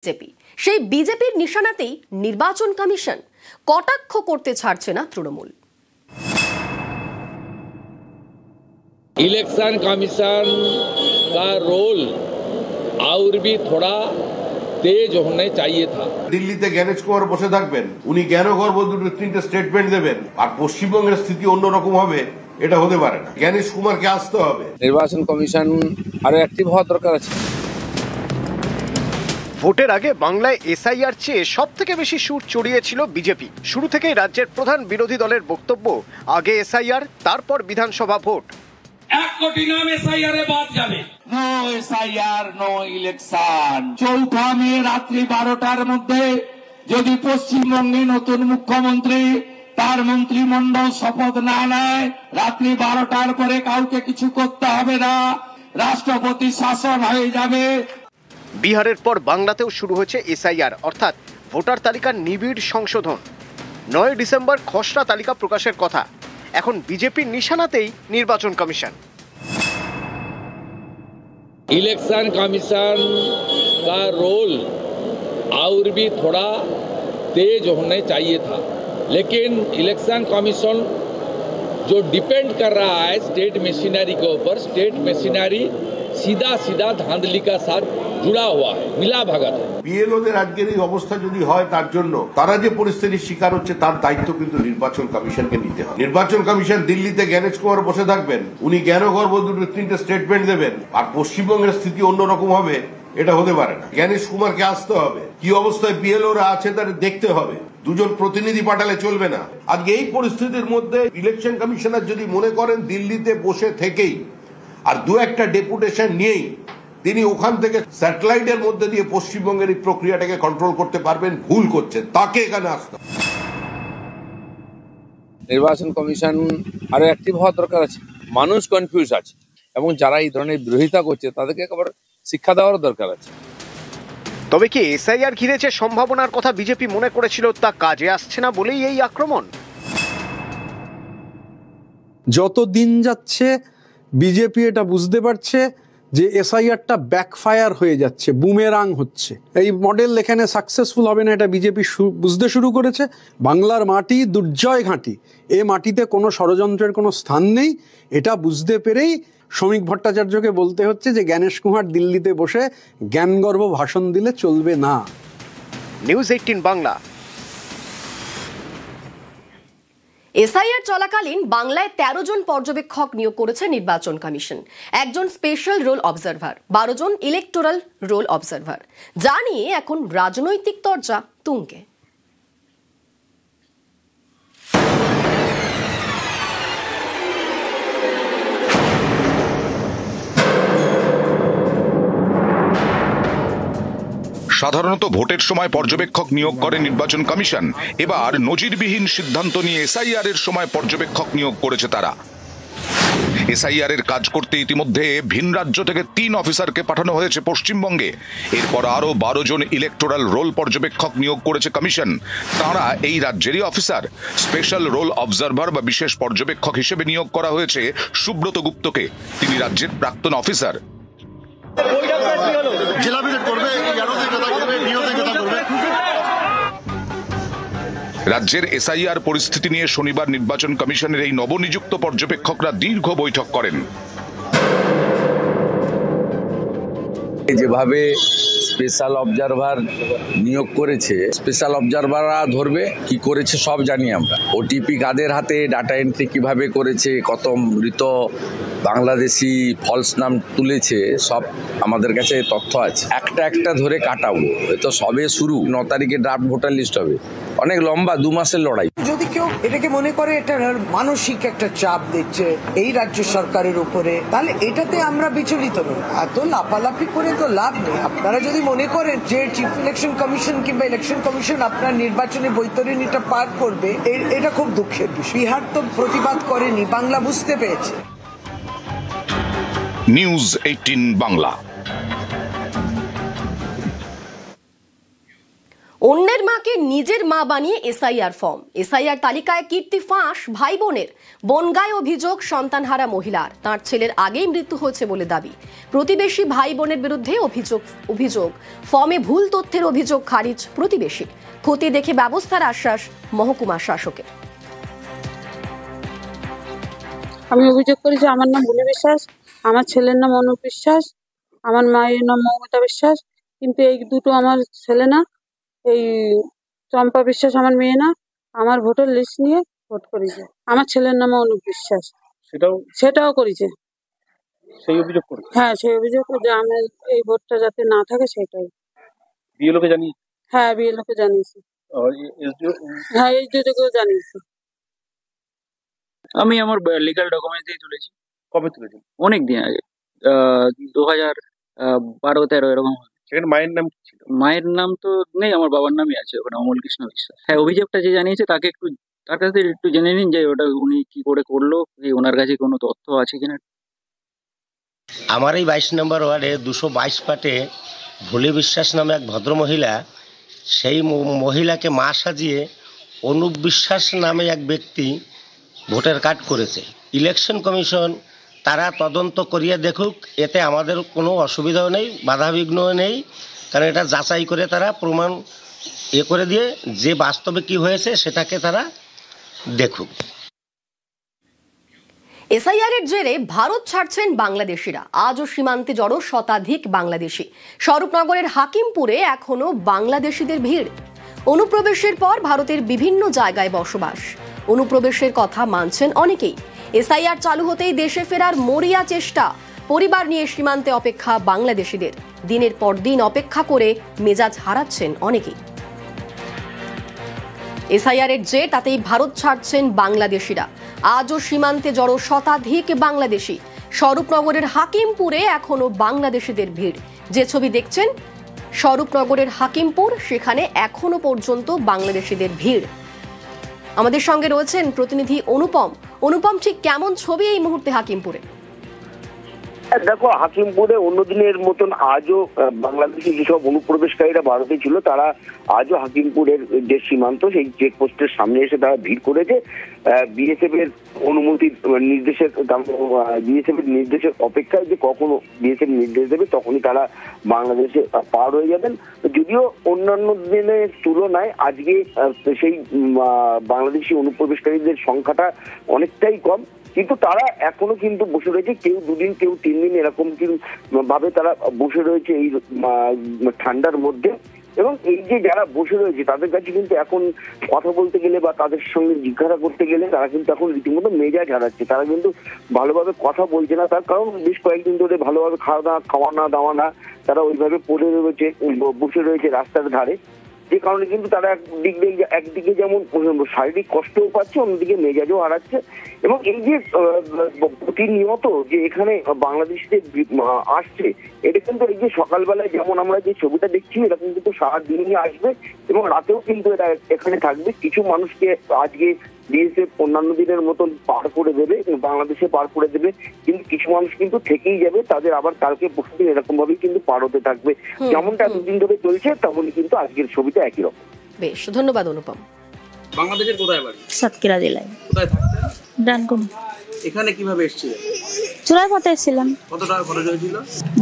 BJP সেই বিজেপির নিশানাতেই নির্বাচন কমিশন কটাক্ষ করতে ছাড়ছে না তৃণমূল। इलेक्शन कमीशन का रोल और भी थोड़ा तेज होने चाहिए था। দিল্লিতে জ্ঞানেশ কুমার বসে থাকবেন, উনি জ্ঞানগর্ভ দুটো তিনটে স্টেটমেন্ট দেবেন, আর পশ্চিমবঙ্গের স্থিতি অন্যরকম হবে, এটা হতে পারে না। জ্ঞানেশ কুমারকে আসতে হবে। নির্বাচন কমিশন আরো অ্যাক্টিভ হওয়া দরকার আছে। ভোটের আগে বাংলায় এসআইআর চেয়ে সব থেকে বেশি সুর চড়িয়েছিল বিজেপি। শুরু থেকেই রাজ্যের প্রধান বিরোধী দলের বক্তব্য, আগে এসআইআর, তারপর বিধানসভা ভোট। 1 কোটি নাম এসআইআর এ বাদ যাবে। No SIR, no election. 4 May রাত্রি 12টার মধ্যে যদি পশ্চিমবঙ্গে নতুন মুখ্যমন্ত্রী তার মন্ত্রিমণ্ডল শপথ না নেয়, রাত্রি 12টার পরে কাউকে কিছু করতে হবে না, রাষ্ট্রপতি শাসন হয়ে যাবে। বিহারের পর বাংলাতেও শুরু হয়েছে এসআইআর, অর্থাৎ ভোটার তালিকার নিবিড় সংশোধন। 9 ডিসেম্বর খসড়া তালিকা প্রকাশের কথা। এখন বিজেপির নিশানাতেই নির্বাচন কমিশন। इलेक्शन कमीशन का रोल और भी थोड़ा तेज होने चाहिए था, लेकिन इलेक्शन कमीशन जो डिपेंड कर रहा है स्टेट मशीनरी के ऊपर, स्टेट मशीनरी सीधा सीधा धांधली का साथ जुड़ा हुआ है, मिला भगत है। বিএলওদের আজকের এই অবস্থা যদি হয়, তার জন্য তারা যে পরিস্থিতির শিকার হচ্ছে, তার দায়িত্ব কিন্তু নির্বাচন কমিশনকে নিতে হবে। নির্বাচন কমিশন দিল্লিতে জ্ঞানেশ কুমার বসে থাকবেন, উনি জ্ঞানগর্ভ দুটো তিনটে স্টেটমেন্ট দেবেন, আর পশ্চিমবঙ্গের স্থিতি অন্যরকম হবে, এটা হতে পারে না। জ্ঞানেশ কুমারকে আসতে হবে। কি অবস্থায় বিএলওরা আছে তাদের দেখতে হবে। দুজন প্রতিনিধি পাঠালে চলবে না। আজকে এই পরিস্থিতির মধ্যে ইলেকশন কমিশনার যদি মনে করেন দিল্লিতে বসে থেকেই আর দু একটা ডেপুটেশন নিয়েই তিনি ওখান থেকে স্যাটেলাইটের মধ্যে দিয়ে পশ্চিমবঙ্গের এই প্রক্রিয়াটাকে কন্ট্রোল করতে পারবেন, ভুল করছেন। তাকে এখানে আসতে হবে। নির্বাচন কমিশন আরো অ্যাক্টিভ হওয়া দরকার আছে। মানুষ কনফিউজ আছে এবং যারা এই ধরনের বিরোধিতা করছে তাদেরকে একবার শিক্ষা দেওয়ার দরকার আছে। তবে কি এসআইআর ঘিরে যে সম্ভাবনার কথা বিজেপি মনে করেছিল তা কাজে আসছে না বলেই এই আক্রমণ? যত দিন যাচ্ছে বিজেপি এটা বুঝতে পারছে যে এসআইআরটা ব্যাকফায়ার হয়ে যাচ্ছে, বুমেরাং হচ্ছে। এই মডেল এখানে সাকসেসফুল হবে না, এটা বিজেপি বুঝতে শুরু করেছে। বাংলার মাটি দুর্জয় ঘাঁটি, এ মাটিতে কোনো ষড়যন্ত্রের কোনো স্থান নেই। এটা বুঝতে পেরেই শ্রমিক ভট্টাচার্যকে বলতে হচ্ছে যে জ্ঞানেশ কুমার দিল্লিতে বসে জ্ঞানগর্ভ ভাষণ দিলে চলবে না। নিউজ 18 বাংলা। এসআইআর চলাকালীন বাংলায় 13 জন পর্যবেক্ষক নিয়োগ করেছে নির্বাচন কমিশন। একজন স্পেশাল রোল অবজারভার, 12 জন ইলেকটোরাল রোল অবজারভার। যা নিয়ে এখন রাজনৈতিক চর্চা তুঙ্গে। সাধারণত ভোটের সময় পর্যবেক্ষক নিয়োগ করে নির্বাচন কমিশন। এবার নজিরবিহীন সিদ্ধান্ত নিয়ে এসআইআর এর সময় পর্যবেক্ষক নিয়োগ করেছে তারা। এসআইআর এর কাজ করতে ইতিমধ্যে ভিন রাজ্য থেকে 3 অফিসারকে পাঠানো হয়েছে পশ্চিমবঙ্গে। এরপর আরো 12 জন ইলেকটোরাল রোল পর্যবেক্ষক নিয়োগ করেছে কমিশন। তারা এই রাজ্যেরই অফিসার। স্পেশাল রোল অবজারভার বা বিশেষ পর্যবেক্ষক হিসেবে নিয়োগ করা হয়েছে সুব্রত গুপ্তকে। তিনি রাজ্যের প্রাক্তন অফিসার। রাজ্যের এসআইআর পরিস্থিতি নিয়ে শনিবার নির্বাচন কমিশনের এই নবনিযুক্ত পর্যবেক্ষকরা দীর্ঘ বৈঠক করেন। যেভাবে স্পেশাল অবজারভার নিয়োগ করেছে, স্পেশাল অবজারভাররা ধরবে কি করেছে সব জানি আমরা। ওটিপি কাদের হাতে, ডাটা এন্ট্রি কিভাবে করেছে, কত মৃত বাংলাদেশি ফলস নাম তুলেছে, সব আমাদের কাছে তথ্য আছে। একটা একটা ধরে কাটাবো। তো সবে শুরু। 9 তারিখে ড্রাফট ভোটার লিস্ট হবে। অনেক লম্বা 2 মাসের লড়াই। যদি কেউ এটাকে মনে করে এটা মানসিক একটা চাপ দিচ্ছে এই রাজ্য সরকারের উপরে, তাহলে এটাতে আমরা বিচলিত নই। এত লাফালাফি করে তো লাভ নেই। আপনারা যদি মনে করেন যে চিফ ইলেকশন কমিশন কিংবা ইলেকশন কমিশন আপনার নির্বাচনে বৈতরণীটা পার করবে, এটা খুব দুঃখের বিষয়। বিহার তো প্রতিবাদ করেনি, বাংলা বুঝতে পেরেছে। নিউজ 18 বাংলা। অন্যের মা মাকে নিজের মা বানিয়ে এসআইআর ফর্ম। এসআইআর তালিকায় কীর্তি ফাঁস ভাই বোনের। বনগাঁয় অভিযোগ সন্তানহারা মহিলার, তার ছেলের আগেই মৃত্যু হয়েছে বলে দাবি। প্রতিবেশী ভাই বোনের বিরুদ্ধে অভিযোগ ফর্মে ভুল তথ্যের অভিযোগ খারিজ প্রতিবেশী। ক্ষতি দেখে ব্যবস্থার আশ্বাস মহকুমা শাসকের। আমি অভিযোগ করি যে আমার নাম ভুলি বিশ্বাস, আমার ছেলের নাম অনুপ বিশ্বাস, আমার মায়ের নাম মমতা বিশ্বাস, কিন্তু এই দুটো আমার ছেলে না, এই চম্পা বিশ্বাস আমার মেয়ে না। আমার ভোটার লিস্ট নিয়ে ভোট করেছে, আমার ছেলের নাম অনুপ বিশ্বাস, সেটাও করেছে। সেই অভিযোগ করে? হ্যাঁ, সেই অভিযোগ যে আমার এই ভোটটা যাতে না থাকে সেটাই। বিএলওকে জানিয়ে? হ্যাঁ, বিএলওকে জানিয়েছি। হ্যাঁ, এইচডিওকেও জানিয়েছি। আমি আমার লিগাল ডকুমেন্টস দিয়ে তুলেছি। কবে তুলেছেন? অনেক দিন আগে, 2012-13 এরকম। সেখানে মায়ের নাম কি ছিল? মায়ের নাম তো নেই, আমার বাবার নামই আছে ওখানে, অমল কৃষ্ণ বিশ্বাস। হ্যাঁ, অভিযোগটা যে জানিয়েছে তাকে তার কাছ থেকে একটু জেনে নিন যে ওটা উনি কি করে করলো, ওনার কাছে কোনো তথ্য আছে কিনা। আমার এই 22 নম্বর ওয়ার্ডে 222 পাটে ভুলি বিশ্বাস নামে এক ভদ্রমহিলা, সেই মহিলাকে মা সাজিয়ে অনুপ বিশ্বাস নামে এক ব্যক্তি ভোটার কার্ড করেছে। ইলেকশন কমিশন তারা তদন্ত করিয়ে দেখুক, এতে আমাদের কোনো অসুবিধাও নেই, বাধাবিঘ্নও নেই, কারণ এটা যাচাই করে তারা প্রমাণ করে দিয়ে যে বাস্তবে কি হয়েছে সেটাকে তারা দেখুক। এসআইআর-এর জেরে ভারত ছাড়ছেন বাংলাদেশিরা। আজও সীমান্তে জড়ো শতাধিক বাংলাদেশি। স্বরূপনগরের হাকিমপুরে এখনো বাংলাদেশিদের ভিড়। অনুপ্রবেশের পর ভারতের বিভিন্ন জায়গায় বসবাস। অনুপ্রবেশের কথা মানছেন অনেকেই। এসআইআর চালু হতেই দেশে ফেরার মরিয়া চেষ্টা। পরিবার নিয়ে সীমান্তে অপেক্ষা বাংলাদেশিদের। দিনের পর দিন অপেক্ষা করে মেজাজ হারাচ্ছেন অনেকেই। এসআইআর-এর যে তাতেই ভারত ছাড়ছেন বাংলাদেশিরা। আজও সীমান্তে জড়ো শতাধিক বাংলাদেশি। স্বরূপনগরের হাকিমপুরে এখনো বাংলাদেশিদের ভিড়। যে ছবি দেখছেন স্বরূপনগরের হাকিমপুর, সেখানে এখনো পর্যন্ত বাংলাদেশিদের ভিড়। আমাদের সঙ্গে রয়েছেন প্রতিনিধি অনুপম, ঠিক কেমন ছবি এই মুহূর্তে হাকিমপুরে? দেখো, হাকিমপুরে অন্যদিনের মতন আজও বাংলাদেশি যেসব অনুপ্রবেশকারীরা ভারতে ছিল তারা আজও হাকিমপুরের যে সীমান্ত সেই চেকপোস্টের সামনে এসে তারা ভিড় করেছে। বিএসএফ এর অনুমতির নির্দেশের অপেক্ষায় যে কখনো বিএসএফ নির্দেশ দেবে তখনই তারা বাংলাদেশে পার হয়ে যাবেন। যদিও অন্যান্য দিনের তুলনায় আজকে সেই বাংলাদেশি অনুপ্রবেশকারীদের সংখ্যাটা অনেকটাই কম, কিন্তু তারা এখনো কিন্তু বসে রয়েছে। কেউ 2 দিন, কেউ 3 দিন এরকম ভাবে তারা বসে রয়েছে এই ঠান্ডার মধ্যে। এবং এই যে যারা বসে রয়েছে তাদের কাছে কিন্তু এখন কথা বলতে গেলে বা তাদের সঙ্গে জিজ্ঞাসা করতে গেলে তারা কিন্তু এখন রীতিমতো মেজাজ হারাচ্ছে। তারা কিন্তু ভালোভাবে কথা বলছে না, তার কারণ বেশ কয়েকদিন ধরে ভালোভাবে খাওয়া দাওয়া তারা ওইভাবে পড়ে রয়েছে, বসে রয়েছে রাস্তার ধারে। যে কারণে কিন্তু তারা একদিকে যেমন শারীরিক কষ্টও পাচ্ছে, অন্যদিকে মেজাজও হারাচ্ছে। এবং এই যে প্রতিনিয়ত যে এখানে বাংলাদেশিদের আসছে, এটা কিন্তু এই যে সকালবেলায় যেমন আমরা যে ছবিটা দেখছি এরকম কিন্তু সারাদিনই আসবে এবং রাতেও কিন্তু এটা এখানে থাকবে। কিছু মানুষকে আজকে বিএসএফ অন্যান্য দিনের মতন পার করে দেবে, বাংলাদেশে পার করে দেবে, কিন্তু কিছু মানুষ কিন্তু থেকেই যাবে, তাদের আবার কালকে পরশুদিন এরকম ভাবেই কিন্তু পার হতে থাকবে। যেমনটা এতদিন ধরে চলছে তেমনই কিন্তু আজকের ছবিটা একই রকম। বেশ, ধন্যবাদ অনুপম। বাংলাদেশের কোথায় বাড়ি? সাতক্ষীরা জেলায়। কোথায় থাকতেন? ডানকুনি। এখানে কিভাবে এসেছিলেন? চুলাই পথে এসেছিলাম। কত টাকা খরচ হয়েছিল?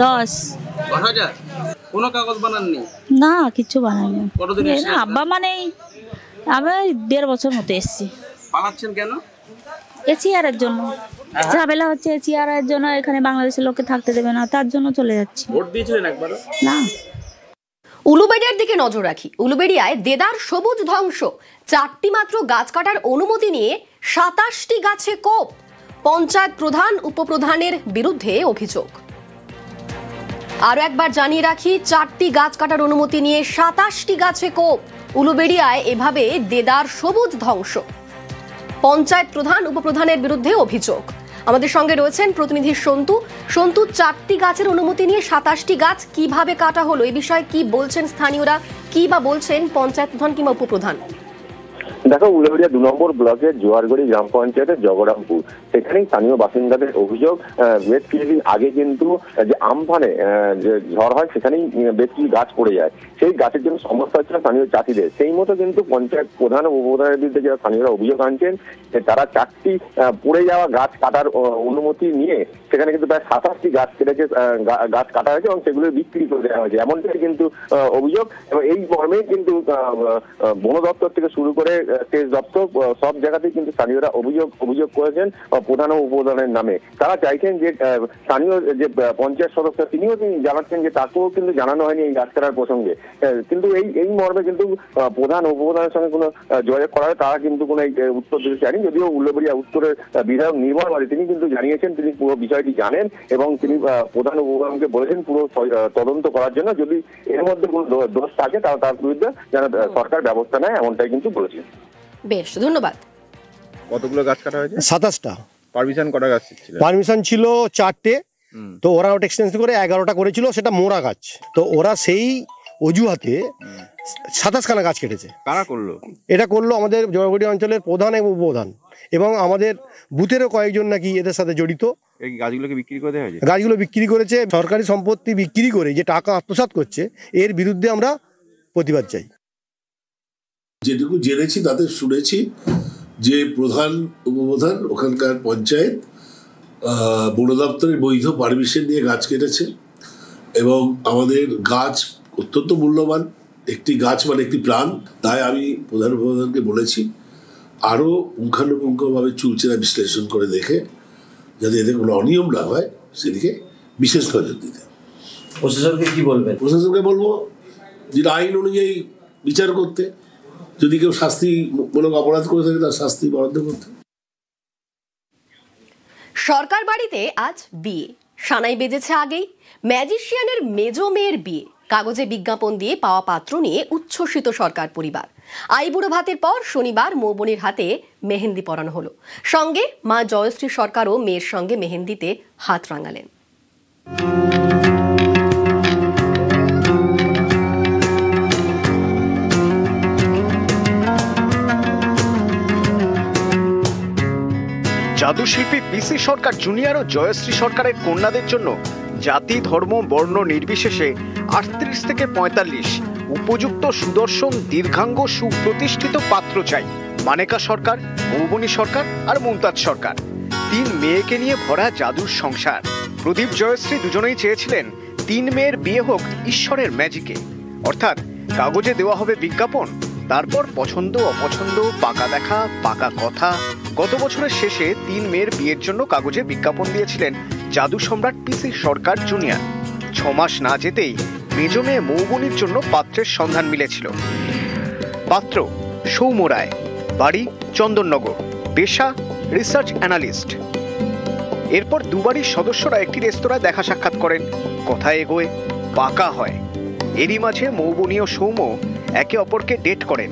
10,000। কোনো কাগজ বানাননি? না, কিছু বানাইনি। কতদিন এসেছেন? আব্বা মানে আমি 1.5 বছর মতো এসেছি। পালাচ্ছেন কেন? এসিআরের জন্য ঝামেলা হচ্ছে, এসিআরের জন্য এখানে বাংলাদেশের লোককে থাকতে দেবে না, তার জন্য চলে যাচ্ছি। ভোট দিয়েছিলেন একবারও? না। উলুবেড়িয়ার দিকে নজর রাখি। উলুবেড়িয়ায় দেদার সবুজ ধ্বংস। 4টি মাত্র গাছ কাটার অনুমতি নিয়ে 27টি গাছে কোপ। পঞ্চায়েত প্রধান উপপ্রধানের বিরুদ্ধে অভিযোগ। আরো একবার জানিয়ে রাখি, 4টি গাছ কাটার অনুমতি নিয়ে 27টি গাছে কোপ। উলুবেড়িয়ায় এভাবে দেদার সবুজ ধ্বংস। পঞ্চায়েত প্রধান উপপ্রধানের বিরুদ্ধে অভিযোগ। আমাদের সঙ্গে রয়েছেন প্রতিনিধি সন্তু। 4টি গাছের অনুমতি নিয়ে 27টি গাছ কিভাবে কাটা হলো, এই বিষয়ে কি বলছেন স্থানীয়রা, কি বা বলছেন পঞ্চায়েত প্রধান কিংবা উপপ্রধান? দেখো, উলুবেড়িয়া 2 নম্বর ব্লকের জোয়ারগড়ি গ্রাম পঞ্চায়েতের জগরামপুর, সেখানেই স্থানীয় বাসিন্দাদের অভিযোগ বেশ কিছুদিন আগে কিন্তু যে আমফানে যে ঝড় হয় সেখানেই বেশ কিছু গাছ পড়ে যায়। সেই গাছের জন্য সমস্যা হচ্ছে স্থানীয় চাষিদের। সেই মতো কিন্তু পঞ্চায়েত প্রধান ও উপপ্রধানের বিরুদ্ধে যারা স্থানীয়রা অভিযোগ আনছেন যে তারা 4টি পড়ে যাওয়া গাছ কাটার অনুমতি নিয়ে সেখানে কিন্তু প্রায় 27টি গাছ কেটেছে, গাছ কাটা হয়েছে এবং সেগুলো বিক্রি করে দেওয়া হয়েছে, এমনটাই কিন্তু অভিযোগ। এবং এই মর্মে কিন্তু বন দপ্তর থেকে শুরু করে সেচ দপ্তর সব জায়গাতেই কিন্তু স্থানীয়রা অভিযোগ করেছেন প্রধান ও উপপ্রধানের নামে। তারা চাইছেন যে স্থানীয় যে পঞ্চায়েত সদস্য তিনি জানাচ্ছেন যে তাকেও কিন্তু জানানো হয়নি এই গাছ কাটার প্রসঙ্গে, কিন্তু এই মর্মে কিন্তু প্রধান ও উপপ্রধানের সঙ্গে কোনো যোগাযোগ করা হয় তারা কিন্তু কোনো উত্তর দিতে চায়নি। যদিও উল্লবেড়িয়া উত্তরের বিধায়ক নির্মল মাঝি তিনি কিন্তু জানিয়েছেন তিনি পুরো বিষয়টি জানেন এবং তিনি প্রধান ও উপপ্রধানকে বলেছেন পুরো তদন্ত করার জন্য, যদি এর মধ্যে কোনো দোষ থাকে তাহলে তার বিরুদ্ধে যেন সরকার ব্যবস্থা নেয়, এমনটাই কিন্তু বলেছেন। বেশ, ধন্যবাদ। কতগুলো গাছ কাটা হয়েছে? 27টা। পারমিশন কটা গাছ ছিল? পারমিশন ছিল 4টে, তো ওরা ওটা এক্সটেনশন করে 11টা করেছিল, সেটা মোড়া গাছ। তো ওরা সেই অজুহাতে 27খানা গাছ কেটেছে। কারা করলো এটা? করলো আমাদের জয়গড়ি অঞ্চলের প্রধান এবং উপপ্রধান, এবং আমাদের বুথেরও কয়েকজন নাকি এদের সাথে জড়িত। এই গাছগুলোকে বিক্রি করে দেওয়া হয়েছে? গাছগুলো বিক্রি করেছে, সরকারি সম্পত্তি বিক্রি করে যে টাকা আত্মসাৎ করছে, এর বিরুদ্ধে আমরা প্রতিবাদ চাই। যেটুকু জেনেছি তাতে শুনেছি যে প্রধান উপপ্রধান ওখানকার পঞ্চায়েত বন দপ্তরের বৈধ পারমিশন নিয়ে গাছ কেটেছে এবং আমাদের গাছ অত্যন্ত মূল্যবান, একটি গাছ মানে একটি প্রাণ। তাই আমি প্রধান উপপ্রধানকে বলেছি আরও পুঙ্খানুপুঙ্খভাবে চুলচেরা বিশ্লেষণ করে দেখে যাতে এতে কোনো অনিয়ম না হয় সেদিকে বিশেষ নজর দিতে। প্রশাসনকে কি বলবেন? প্রশাসনকে বলবো যে আইন অনুযায়ী বিচার করতে, যদি কেউ শাস্তিমূলক অপরাধ করে থাকে তার শাস্তি বরাদ্দ করতে। সরকার বাড়িতে আজ বিয়ে, সানাই বেজেছে আগেই। ম্যাজিশিয়ানের মেজো মেয়ের বিয়ে, কাগজে বিজ্ঞাপন দিয়ে পাওয়া পাত্র নিয়ে উচ্ছ্বসিত সরকার পরিবার। আইবুড়ো ভাতের পর শনিবার মৌবনির হাতে মেহেন্দি পরানো হলো। সঙ্গে মা জয়শ্রী সরকারও মেয়ের সঙ্গে মেহেন্দিতে হাত রাঙালেন। জাদুশিল্পী পিসি সরকার জুনিয়র ও জয়শ্রী সরকারের কন্যাদের জন্য জাতি, ধর্ম, বর্ণ নির্বিশেষে 38 থেকে 45 উপযুক্ত, সুদর্শন, দীর্ঘাঙ্গ, সুপ্রতিষ্ঠিত পাত্র চাই। মানেকা সরকার, মৌবনী সরকার আর মুমতাজ সরকার, 3 মেয়েকে নিয়ে ভরা জাদুর সংসার। প্রদীপ জয়শ্রী দুজনেই চেয়েছিলেন 3 মেয়ের বিয়ে হোক ঈশ্বরের ম্যাজিকে, অর্থাৎ কাগজে দেওয়া হবে বিজ্ঞাপন, তারপর পছন্দ অপছন্দ, পাকা দেখা, পাকা কথা। গত বছরের শেষে 3 মেয়ের বিয়ের জন্য কাগজে বিজ্ঞাপন দিয়েছিলেন জাদু সম্রাট পিসি সরকার জুনিয়র। 6 মাস না যেতেই মেজো মেয়ে মৌবনির জন্য পাত্রের সন্ধান মিলেছিল। পাত্র সৌম্য রায়, বাড়ি চন্দননগর, পেশা রিসার্চ অ্যানালিস্ট। এরপর দুবারই সদস্যরা একটি রেস্তোরাঁয় দেখা সাক্ষাৎ করেন, কথা এগোয়, পাকা হয়। এরই মাঝে মৌবনি ও সৌম্য একে অপরকে ডেট করেন।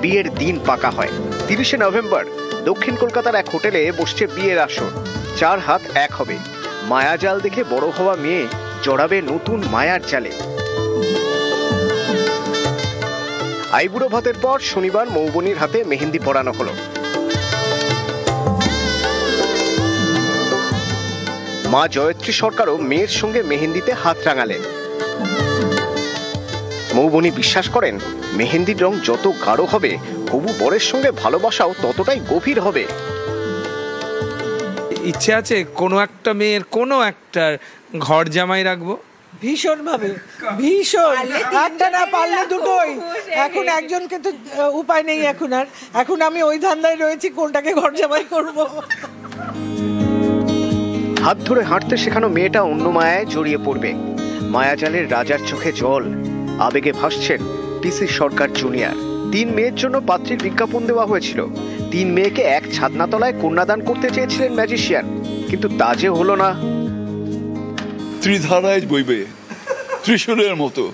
বিয়ের দিন পাকা হয়। 30শে নভেম্বর দক্ষিণ কলকাতার এক হোটেলে বসছে বিয়ের আসর। 4 হাত এক হবে। মায়াজাল দেখে বড় হওয়া মেয়ে জড়াবে নতুন মায়ার জালে। আইবুড়ো ভাতের পর শনিবার মৌবনির হাতে মেহেন্দি পরানো হলো। মা জয়ত্রী সরকারও মেয়ের সঙ্গে মেহেন্দিতে হাত রাঙালেন। মৌবনি বিশ্বাস করেন মেহেন্দির রং যত গাঢ় হবে হবু বরের সঙ্গে ভালোবাসাও ততটাই গভীর হবে। ইচ্ছে আছে কোনো একটা মেয়ের কোনো একটা ঘর জামাই রাখবো, ভীষণ ভাবে, ভীষণ। একটা না পারলে দুটোই। এখন একজনকে তো উপায় নেই এখন আমি ওই ধান্দায় রয়েছি কোনটাকে ঘর জামাই করব। হাত ধরে হাঁটতে শেখানো মেয়েটা অন্য মায়ায় জড়িয়ে পড়বে। মায়াজালের রাজার চোখে জল, আবেগে ভাসছেন পিসি সরকার জুনিয়র। 3 মেয়ের জন্য পাত্রীর বিজ্ঞাপন দেওয়া হয়েছিল। 3 মেয়েকে এক ছাদনাতলায় কন্যাদান করতে চেয়েছিলেন ম্যাজিশিয়ান, কিন্তু তা যে হলো না। ত্রিধারায় বইবে, ত্রিশূলের মতো।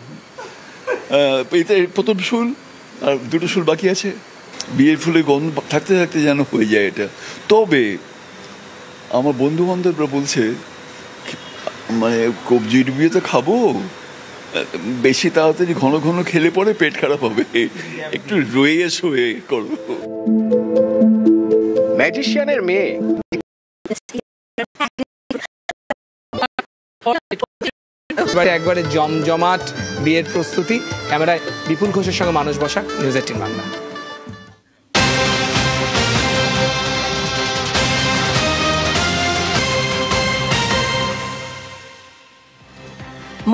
এতে প্রথম শুল আর 2টো শুল বাকি আছে। বিয়ের ফুলে গন্ধ থাকতে থাকতে যেন হয়ে যায় এটা। তবে আমার বন্ধু বান্ধবরা বলছে মানে কবজির বিয়ে তো খাবো, বেশি তাড়াতাড়ি ঘন ঘন খেলে পরে পেট খারাপ হবে, একটু রয়ে শুয়ে করবো। ম্যাজিশিয়ানের মেয়ে একবারে জমজমাট বিয়ের প্রস্তুতি। ক্যামেরায় বিপুল ঘোষের সঙ্গে মানুষ বসাক, নিউজ 18 বাংলা।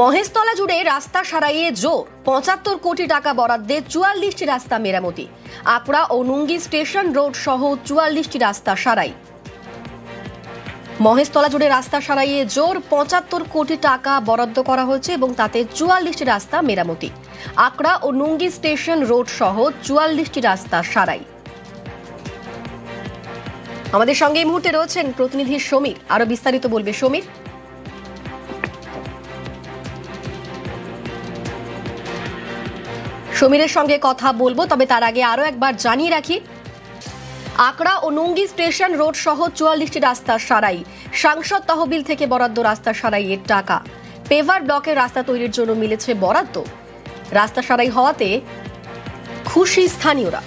মহেশতলা জুড়ে রাস্তা সারাইয়ে জোর, 75 কোটি টাকা বরাদ্দে 44টি রাস্তা মেরামতি। আকড়া ও নুঙ্গি স্টেশন রোড সহ 44টি রাস্তা সারাই। মহেশতলা জুড়ে রাস্তা সারাইয়ে জোর, 75 কোটি টাকা বরাদ্দ করা হয়েছে এবং তাতে 44টি রাস্তা মেরামতি। আকড়া ও নুঙ্গি স্টেশন রোড সহ 44টি রাস্তা সারাই। আমাদের সঙ্গে এই মুহূর্তে রয়েছেন প্রতিনিধি সমীর, আরো বিস্তারিত বলবে সমীর। সমীরের সঙ্গে কথা বলবো, তবে তার আগে আরো একবার জানিয়ে রাখি, আকড়া ও নুঙ্গি স্টেশন রোড সহ 44টি রাস্তা সারাই। সাংসদ তহবিল থেকে বরাদ্দ রাস্তা সারাইয়ের টাকা। পেভার ব্লকের রাস্তা তৈরির জন্য মিলেছে বরাদ্দ। রাস্তা সারাই হওয়াতে খুশি স্থানীয়রা।